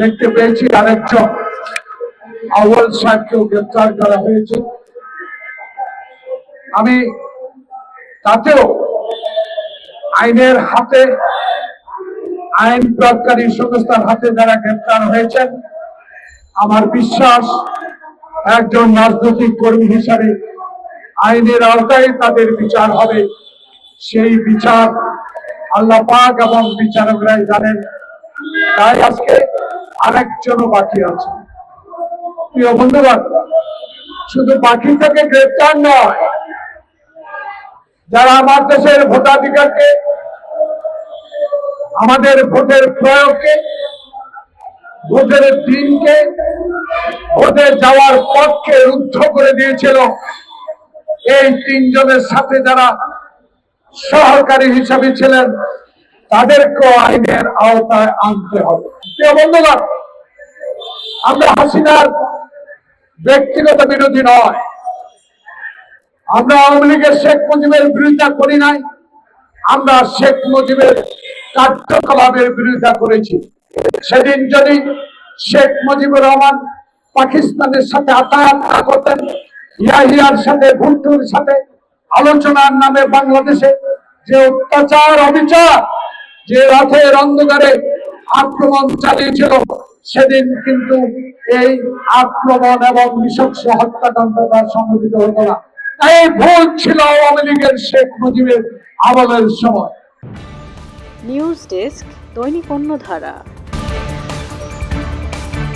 দেখতে পেয়েছি আরেকজন আউয়াল সাহেবকেও গ্রেফতার করা হয়েছে। আমি তাতেও আইনের হাতে, আইন প্রয়োগকারী সংস্থার হাতে যারা গ্রেফতার হয়েছেন, আমার বিশ্বাস একজন রাজনৈতিক কর্মী হিসাবে আইনের আওতায় তাদের বিচার হবে। সেই বিচার আল্লাহ পাক এবং বিচারকরাই জানেন। তাই আজকে আরেকজনও বাকি আছে। প্রিয় বন্ধুগণ, শুধু বাকি থেকে গ্রেফতার নয়, যারা আমার দেশের ভোটাধিকারকে, আমাদের ভোটের প্রয়োগকে, ভোটের দিনকে, ভোটে যাওয়ার পথকে রুদ্ধ করে দিয়েছিল, এই তিনজনের সাথে যারা সহকারী হিসাবে ছিলেন তাদেরকেও আইনের আওতায় আনতে হবে। প্রিয় বন্ধুগণ, আমরা হাসিনার ব্যক্তিগত বিরোধী নয়। আমরা আওয়ামী লীগের শেখ মুজিবের বিরোধিতা করি নাই, আমরা শেখ মুজিবের কার্যকলাপের বিরোধিতা করেছি। সেদিন যদি শেখ মুজিবুর রহমান পাকিস্তানের সাথে আতায়াত করতেন, ইয়াহিয়ার সাথে, ভুট্টোর সাথে আলোচনার নামে বাংলাদেশে যে অত্যাচার, অবিচার, যে রাতের অন্ধকারে আক্রমণ চালিয়েছিল, সেদিন কিন্তু এই আক্রমণ এবং নৃশংস হত্যাকাণ্ড সংঘটিত হতো না। এই ভুল ছিল আওয়ামী লীগের শেখ মুজিবের আমলের সময়। নিউজ ডেস্ক, দৈনিক অন্যধারা।